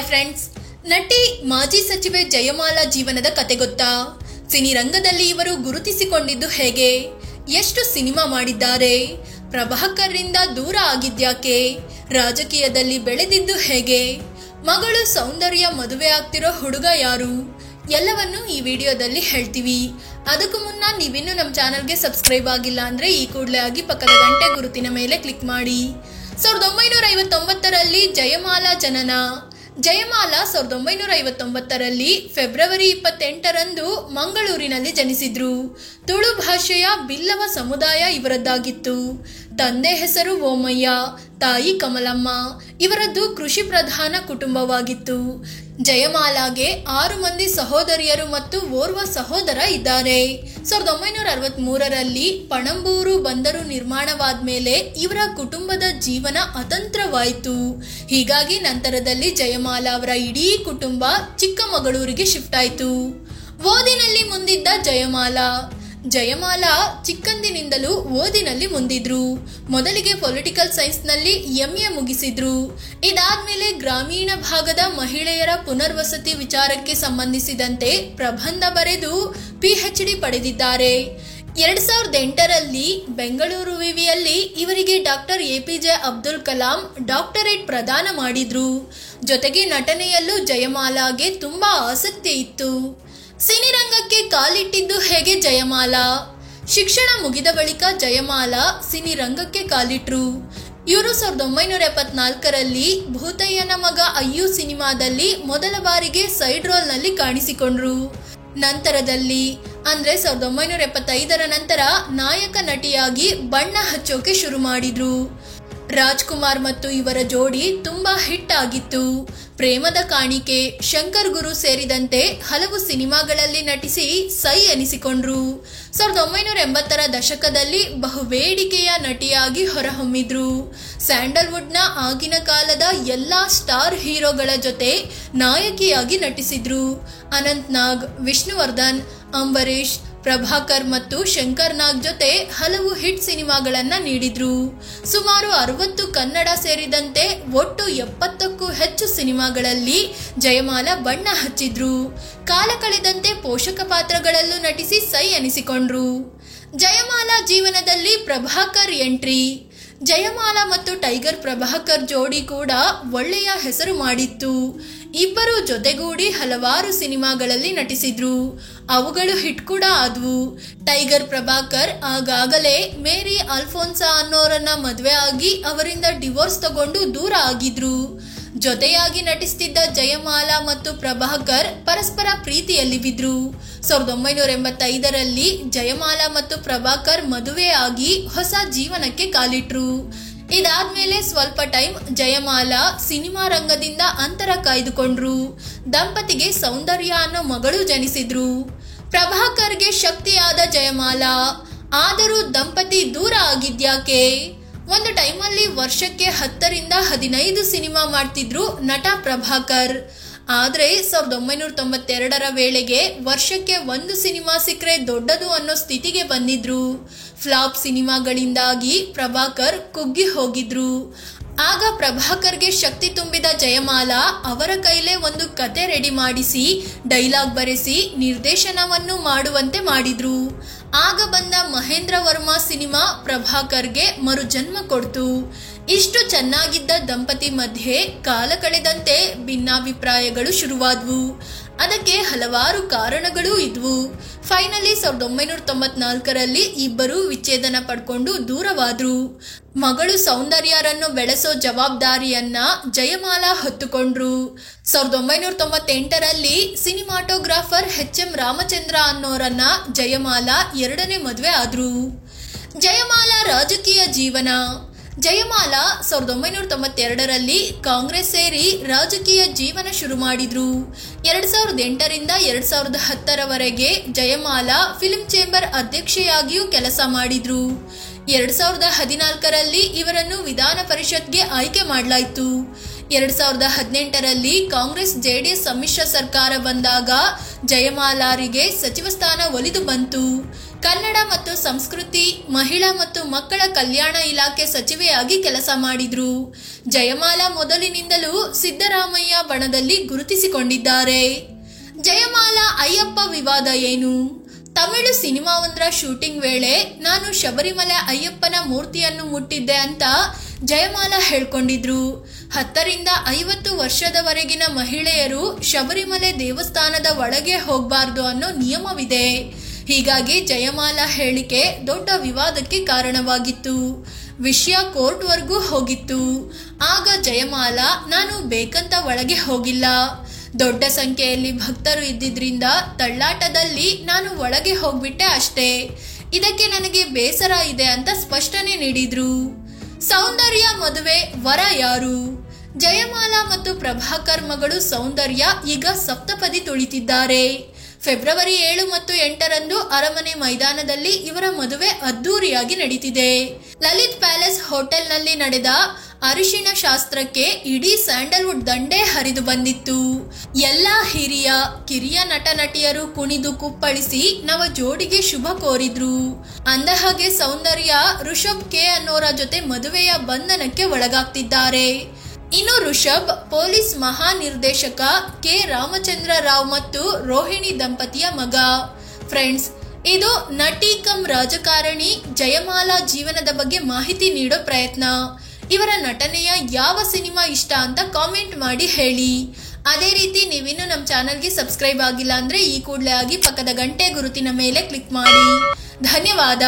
Hi friends, ನಟಿ ಮಾಜಿ ಸಚಿವೆ ಜಯಮಾಲಾ ಜೀವನದ ಕತೆ ಗೊತ್ತಾ? ಸಿನಿರಂಗದಲ್ಲಿ ಇವರು ಗುರುತಿಸಿಕೊಂಡಿದ್ದು ಹೇಗೆ? ಎಷ್ಟು ಸಿನಿಮಾ ಮಾಡಿದ್ದಾರೆ? ಪ್ರಭಾಕರ್ರಿಂದ ದೂರ ಆಗಿದ್ಯಾಕೆ? ರಾಜಕೀಯದಲ್ಲಿ ಬೆಳೆದಿದ್ದು ಹೇಗೆ? ಮಗಳು ಸೌಂದರ್ಯ ಮದುವೆ ಆಗ್ತಿರೋ ಹುಡುಗ ಯಾರು? ಎಲ್ಲವನ್ನು ಈ ವಿಡಿಯೋದಲ್ಲಿ ಹೇಳ್ತೀವಿ. ಅದಕ್ಕೂ ಮುನ್ನ ನೀವಿನ್ನೂ ನಮ್ಮ ಚಾನಲ್ಗೆ ಸಬ್ಸ್ಕ್ರೈಬ್ ಆಗಿಲ್ಲ ಅಂದ್ರೆ ಈ ಕೂಡಲೇ ಆಗಿ ಪಕ್ಕದ ಗಂಟೆ ಗುರುತಿನ ಮೇಲೆ ಕ್ಲಿಕ್ ಮಾಡಿ. 1959ರಲ್ಲಿ ಜಯಮಾಲಾ ಜನನ. ಜಯಮಾಲಾ 1959ರಲ್ಲಿ ಫೆಬ್ರವರಿ 28ರಂದು ಮಂಗಳೂರಿನಲ್ಲಿ ಜನಿಸಿದ್ರು. ತುಳು ಭಾಷೆಯ ಬಿಲ್ಲವ ಸಮುದಾಯ ಇವರದ್ದಾಗಿತ್ತು. ತಂದೆ ಹೆಸರು ಓಮಯ್ಯ, ತಾಯಿ ಕಮಲಮ್ಮ. ಇವರದ್ದು ಕೃಷಿ ಪ್ರಧಾನ ಕುಟುಂಬವಾಗಿತ್ತು. ಜಯಮಾಲಾಗೆ 6 ಮಂದಿ ಸಹೋದರಿಯರು ಮತ್ತು ಓರ್ವ ಸಹೋದರ ಇದ್ದಾರೆ. 1963ರಲ್ಲಿ ಪಣಂಬೂರು ಬಂದರು ನಿರ್ಮಾಣವಾದ ಮೇಲೆ ಇವರ ಕುಟುಂಬದ ಜೀವನ ಅತಂತ್ರವಾಯಿತು. ಹೀಗಾಗಿ ನಂತರದಲ್ಲಿ ಜಯಮಾಲಾ ಅವರ ಇಡೀ ಕುಟುಂಬ ಚಿಕ್ಕಮಗಳೂರಿಗೆ ಶಿಫ್ಟ್ ಆಯಿತು. ಓದಿನಲ್ಲಿ ಮುಂದಿದ್ದ ಜಯಮಾಲಾ ಚಿಕ್ಕಂದಿನಿಂದಲೂ ಓದಿನಲ್ಲಿ ಮುಂದಿದ್ರು. ಮೊದಲಿಗೆ ಪೊಲಿಟಿಕಲ್ ಸೈನ್ಸ್ನಲ್ಲಿ MA ಮುಗಿಸಿದ್ರು. ಇದಾದ್ಮೇಲೆ ಗ್ರಾಮೀಣ ಭಾಗದ ಮಹಿಳೆಯರ ಪುನರ್ವಸತಿ ವಿಚಾರಕ್ಕೆ ಸಂಬಂಧಿಸಿದಂತೆ ಪ್ರಬಂಧ ಬರೆದು PhD ಪಡೆದಿದ್ದಾರೆ. 2008ರಲ್ಲಿ ಬೆಂಗಳೂರು ವಿವಿಯಲ್ಲಿ ಇವರಿಗೆ doctor APJ Abdul Kalam doctorate ಪ್ರದಾನ ಮಾಡಿದ್ರು. ಜೊತೆಗೆ ನಟನೆಯಲ್ಲೂ ಜಯಮಾಲಾಗೆ ತುಂಬಾ ಆಸಕ್ತಿ ಇತ್ತು. ಸಿನಿರಂಗಕ್ಕೆ ಕಾಲಿಟ್ಟಿದ್ದು ಹೇಗೆ? ಜಯಮಾಲಾ ಶಿಕ್ಷಣ ಮುಗಿದ ಬಳಿಕ ಜಯಮಾಲಾ ಸಿನಿರಂಗಕ್ಕೆ ಕಾಲಿಟ್ರು. ಇವರು 1974ರಲ್ಲಿ ಭೂತಯ್ಯನ ಮಗ ಅಯ್ಯು ಸಿನಿಮಾದಲ್ಲಿ ಮೊದಲ ಬಾರಿಗೆ ಸೈಡ್ ರೋಲ್ ನಲ್ಲಿ ಕಾಣಿಸಿಕೊಂಡ್ರು. ನಂತರದಲ್ಲಿ ಅಂದ್ರೆ 1975ರ ನಂತರ ನಾಯಕ ನಟಿಯಾಗಿ ಬಣ್ಣ ಹಚ್ಚೋಕೆ ಶುರು ಮಾಡಿದ್ರು. ರಾಜ್ಕುಮಾರ್ ಮತ್ತು ಇವರ ಜೋಡಿ ತುಂಬಾ ಹಿಟ್ ಆಗಿತ್ತು. ಪ್ರೇಮದ ಕಾಣಿಕೆ, ಶಂಕರ್ ಗುರು ಸೇರಿದಂತೆ ಹಲವು ಸಿನಿಮಾಗಳಲ್ಲಿ ನಟಿಸಿ ಸೈ ಎನಿಸಿಕೊಂಡ್ರು. 1980ರ ದಶಕದಲ್ಲಿ ಬಹುಬೇಡಿಕೆಯ ನಟಿಯಾಗಿ ಹೊರಹೊಮ್ಮಿದ್ರು. ಸ್ಯಾಂಡಲ್ವುಡ್ನ ಆಗಿನ ಕಾಲದ ಎಲ್ಲಾ ಸ್ಟಾರ್ ಹೀರೋಗಳ ಜೊತೆ ನಾಯಕಿಯಾಗಿ ನಟಿಸಿದ್ರು. ಅನಂತ್ ನಾಗ್, ವಿಷ್ಣುವರ್ಧನ್, ಅಂಬರೀಶ್, ಪ್ರಭಾಕರ್ ಮತ್ತು ಶಂಕರ್ ನಾಗ್ ಜೊತೆ ಹಲವು ಹಿಟ್ ಸಿನಿಮಾಗಳನ್ನ ನೀಡಿದ್ರು. ಸುಮಾರು 60 ಕನ್ನಡ ಸೇರಿದಂತೆ ಒಟ್ಟು 70ಕ್ಕೂ ಹೆಚ್ಚು ಸಿನಿಮಾಗಳಲ್ಲಿ ಜಯಮಾಲಾ ಬಣ್ಣ ಹಚ್ಚಿದ್ರು. ಕಾಲ ಕಳೆದಂತೆ ಪೋಷಕ ಪಾತ್ರಗಳಲ್ಲೂ ನಟಿಸಿ ಸೈ ಎನಿಸಿಕೊಂಡ್ರು. ಜಯಮಾಲಾ ಜೀವನದಲ್ಲಿ ಪ್ರಭಾಕರ್ ಎಂಟ್ರಿ. ಜಯಮಾಲಾ ಮತ್ತು ಟೈಗರ್ ಪ್ರಭಾಕರ್ ಜೋಡಿ ಕೂಡ ಒಳ್ಳೆಯ ಹೆಸರು ಮಾಡಿತ್ತು. ಇಬ್ಬರು ಜೊತೆಗೂಡಿ ಹಲವಾರು ಸಿನಿಮಾಗಳಲ್ಲಿ ನಟಿಸಿದ್ರು. ಅವುಗಳು ಹಿಟ್ ಕೂಡ ಆದ್ವು. ಟೈಗರ್ ಪ್ರಭಾಕರ್ ಆಗಾಗಲೇ ಮೇರಿ ಅಲ್ಫೋನ್ಸಾ ಅನ್ನೋರನ್ನ ಮದುವೆ ಆಗಿ ಅವರಿಂದ ಡಿವೋರ್ಸ್ ತಗೊಂಡು ದೂರ ಆಗಿದ್ರು. ಜೊತೆಯಾಗಿ ನಟಿಸ್ತಿದ್ದ ಜಯಮಾಲಾ ಮತ್ತು ಪ್ರಭಾಕರ್ ಪರಸ್ಪರ ಪ್ರೀತಿಯಲ್ಲಿ ಬಿದ್ರು. 1985ರಲ್ಲಿ ಜಯಮಾಲಾ ಮತ್ತು ಪ್ರಭಾಕರ್ ಮದುವೆ ಆಗಿ ಹೊಸ ಜೀವನಕ್ಕೆ ಕಾಲಿಟ್ರು. ಇದಾದ್ಮೇಲೆ ಸ್ವಲ್ಪ ಟೈಮ್ ಜಯಮಾಲಾ ಸಿನಿಮಾ ರಂಗದಿಂದ ಅಂತರ ಕಾಯ್ದುಕೊಂಡ್ರು. ದಂಪತಿಗೆ ಸೌಂದರ್ಯ ಅನ್ನೋ ಮಗಳು ಜನಿಸಿದ್ರು. ಪ್ರಭಾಕರ್ಗೆ ಶಕ್ತಿಯಾದ ಜಯಮಾಲಾ. ಆದರೂ ದಂಪತಿ ದೂರ ಆಗಿದ್ಯಾಕೆ? ಒಂದು ಟೈಮಲ್ಲಿ ವರ್ಷಕ್ಕೆ 10ರಿಂದ 15 ಸಿನಿಮಾ ಮಾಡ್ತಿದ್ರು ನಟ ಪ್ರಭಾಕರ್. ಆದ್ರೆ 1992ರ ವೇಳೆಗೆ ವರ್ಷಕ್ಕೆ 1 ಸಿನಿಮಾ ಸಿಕ್ಕರೆ ದೊಡ್ಡದು ಅನ್ನೋ ಸ್ಥಿತಿಗೆ ಬಂದಿದ್ರು. ಫ್ಲಾಪ್ ಸಿನಿಮಾಗಳಿಂದಾಗಿ ಪ್ರಭಾಕರ್ ಕುಗ್ಗಿ ಹೋಗಿದ್ರು. ಆಗ ಪ್ರಭಾಕರ್ಗೆ ಶಕ್ತಿ ತುಂಬಿದ ಜಯಮಾಲಾ ಅವರ ಕೈಲೇ ಒಂದು ಕತೆ ರೆಡಿ ಮಾಡಿಸಿ ಡೈಲಾಗ್ ಬರೆಸಿ ನಿರ್ದೇಶನವನ್ನು ಮಾಡುವಂತೆ ಮಾಡಿದ್ರು. ಆಗ ಬಂದ ಮಹೇಂದ್ರ ವರ್ಮಾ ಸಿನಿಮಾ ಪ್ರಭಾಕರ್ಗೆ ಮರುಜನ್ಮ ಕೊಡ್ತು. ಇಷ್ಟು ಚೆನ್ನಾಗಿದ್ದ ದಂಪತಿ ಮಧ್ಯೆ ಕಾಲ ಕಳೆದಂತೆ ಭಿನ್ನಾಭಿಪ್ರಾಯಗಳು ಶುರುವಾದ್ವು. ಅದಕ್ಕೆ ಹಲವಾರು ಕಾರಣಗಳೂ ಇದ್ವು. ಫೈನಲಿ 1994ರಲ್ಲಿ ಇಬ್ಬರು ವಿಚ್ಛೇದನ ಪಡ್ಕೊಂಡು ದೂರವಾದ್ರು. ಮಗಳು ಸೌಂದರ್ಯರನ್ನು ಬೆಳೆಸೋ ಜವಾಬ್ದಾರಿಯನ್ನ ಜಯಮಾಲಾ ಹೊತ್ತುಕೊಂಡ್ರು. 1998ರಲ್ಲಿ ಸಿನಿಮಾಟೋಗ್ರಾಫರ್ HM ರಾಮಚಂದ್ರ ಅನ್ನೋರನ್ನ ಜಯಮಾಲಾ 2ನೇ ಮದುವೆ ಆದ್ರು. ಜಯಮಾಲಾ ರಾಜಕೀಯ ಜೀವನ. ಜಯಮಾಲಾ 1992ರಲ್ಲಿ ಕಾಂಗ್ರೆಸ್ ಸೇರಿ ರಾಜಕೀಯ ಜೀವನ ಶುರು ಮಾಡಿದ್ರು. 2008ರಿಂದ 2010ರವರೆಗೆ ಜಯಮಾಲಾ ಫಿಲ್ಮ್ ಚೇಂಬರ್ ಅಧ್ಯಕ್ಷೆಯಾಗಿಯೂ ಕೆಲಸ ಮಾಡಿದ್ರು. 2014ರಲ್ಲಿ ಇವರನ್ನು ವಿಧಾನ ಪರಿಷತ್ಗೆ ಆಯ್ಕೆ ಮಾಡಲಾಯಿತು. 2018ರಲ್ಲಿ ಕಾಂಗ್ರೆಸ್ JDS ಸಮ್ಮಿಶ್ರ ಸರ್ಕಾರ ಬಂದಾಗ ಜಯಮಾಲಾರಿಗೆ ಸಚಿವ ಸ್ಥಾನ ಒಲಿದು ಬಂತು. ಕನ್ನಡ ಮತ್ತು ಸಂಸ್ಕೃತಿ, ಮಹಿಳಾ ಮತ್ತು ಮಕ್ಕಳ ಕಲ್ಯಾಣ ಇಲಾಖೆ ಸಚಿವೆಯಾಗಿ ಕೆಲಸ ಮಾಡಿದ್ರು. ಜಯಮಾಲಾ ಮೊದಲಿನಿಂದಲೂ ಸಿದ್ದರಾಮಯ್ಯ ಬಣದಲ್ಲಿ ಗುರುತಿಸಿಕೊಂಡಿದ್ದಾರೆ. ಜಯಮಾಲಾ ಅಯ್ಯಪ್ಪ ವಿವಾದ ಏನು? ತಮಿಳು ಸಿನಿಮಾವೊಂದರ ಶೂಟಿಂಗ್ ವೇಳೆ ನಾನು ಶಬರಿಮಲೆ ಅಯ್ಯಪ್ಪನ ಮೂರ್ತಿಯನ್ನು ಮುಟ್ಟಿದ್ದೆ ಅಂತ ಜಯಮಾಲಾ ಹೇಳ್ಕೊಂಡಿದ್ರು. 10 ರಿಂದ 50 ವರ್ಷದವರೆಗಿನ ಮಹಿಳೆಯರು ಶಬರಿಮಲೆ ದೇವಸ್ಥಾನದ ಒಳಗೆ ಹೋಗಬಾರ್ದು ಅನ್ನೋ ನಿಯಮವಿದೆ. ಹೀಗಾಗಿ ಜಯಮಾಲಾ ಹೇಳಿಕೆ ದೊಡ್ಡ ವಿವಾದಕ್ಕೆ ಕಾರಣವಾಗಿತ್ತು. ವಿಷಯ ಕೋರ್ಟ್ವರೆಗೂ ಹೋಗಿತ್ತು. ಆಗ ಜಯಮಾಲಾ, ನಾನು ಬೇಕಂತ ಒಳಗೆ ಹೋಗಿಲ್ಲ, ದೊಡ್ಡ ಸಂಖ್ಯೆಯಲ್ಲಿ ಭಕ್ತರು ಇದ್ದಿದ್ರಿಂದ ತಳ್ಳಾಟದಲ್ಲಿ ನಾನು ಒಳಗೆ ಹೋಗ್ಬಿಟ್ಟೆ ಅಷ್ಟೇ, ಇದಕ್ಕೆ ನನಗೆ ಬೇಸರ ಇದೆ ಅಂತ ಸ್ಪಷ್ಟನೆ ನೀಡಿದ್ರು. ಸೌಂದರ್ಯ ಮದುವೆ ವರ ಯಾರು? ಜಯಮಾಲಾ ಮತ್ತು ಪ್ರಭಾಕರ್ ಮಗಳು ಸೌಂದರ್ಯ ಈಗ ಸಪ್ತಪದಿ ತುಳಿತಿದ್ದಾರೆ. ಫೆಬ್ರವರಿ 7 ಮತ್ತು 8ರಂದು ಅರಮನೆ ಮೈದಾನದಲ್ಲಿ ಇವರ ಮದುವೆ ಅದ್ದೂರಿಯಾಗಿ ನಡೀತಿದೆ. ಲಲಿತ್ ಪ್ಯಾಲೇಸ್ ಹೋಟೆಲ್ನಲ್ಲಿ ನಡೆದ ಅರಿಶಿಣ ಶಾಸ್ತ್ರಕ್ಕೆ ಇಡೀ ಸ್ಯಾಂಡಲ್ವುಡ್ ದಂಡೇ ಹರಿದು ಬಂದಿತ್ತು. ಎಲ್ಲಾ ಹಿರಿಯ ಕಿರಿಯ ನಟ ನಟಿಯರು ಕುಣಿದು ಕುಪ್ಪಳಿಸಿ ನವ ಜೋಡಿಗೆ ಶುಭ ಕೋರಿದ್ರು. ಅಂದಹಾಗೆ ಸೌಂದರ್ಯ ಋಷಭ್ ಕೆ ಅನ್ನೋರ ಜೊತೆ ಮದುವೆಯ ಬಂಧನಕ್ಕೆ ಒಳಗಾಗ್ತಿದ್ದಾರೆ. ಇನ್ನು ಋಷಭ್ ಪೊಲೀಸ್ ಮಹಾನಿರ್ದೇಶಕ ಕೆ ರಾಮಚಂದ್ರ ರಾವ್ ಮತ್ತು ರೋಹಿಣಿ ದಂಪತಿಯ ಮಗ. ಫ್ರೆಂಡ್ಸ್, ಇದು ನಟಿ ಕಮ್ ರಾಜಕಾರಣಿ ಜಯಮಾಲಾ ಜೀವನದ ಬಗ್ಗೆ ಮಾಹಿತಿ ನೀಡೋ ಪ್ರಯತ್ನ. ಇವರ ನಟನೆಯ ಯಾವ ಸಿನಿಮಾ ಇಷ್ಟ ಅಂತ ಕಾಮೆಂಟ್ ಮಾಡಿ ಹೇಳಿ. ಅದೇ ರೀತಿ ನೀವಿನ್ನೂ ನಮ್ಮ ಚಾನಲ್ಗೆ ಸಬ್ಸ್ಕ್ರೈಬ್ ಆಗಿಲ್ಲ ಅಂದ್ರೆ ಈ ಕೂಡಲೇ ಆಗಿ ಪಕ್ಕದ ಗಂಟೆ ಗುರುತಿನ ಮೇಲೆ ಕ್ಲಿಕ್ ಮಾಡಿ. ಧನ್ಯವಾದ.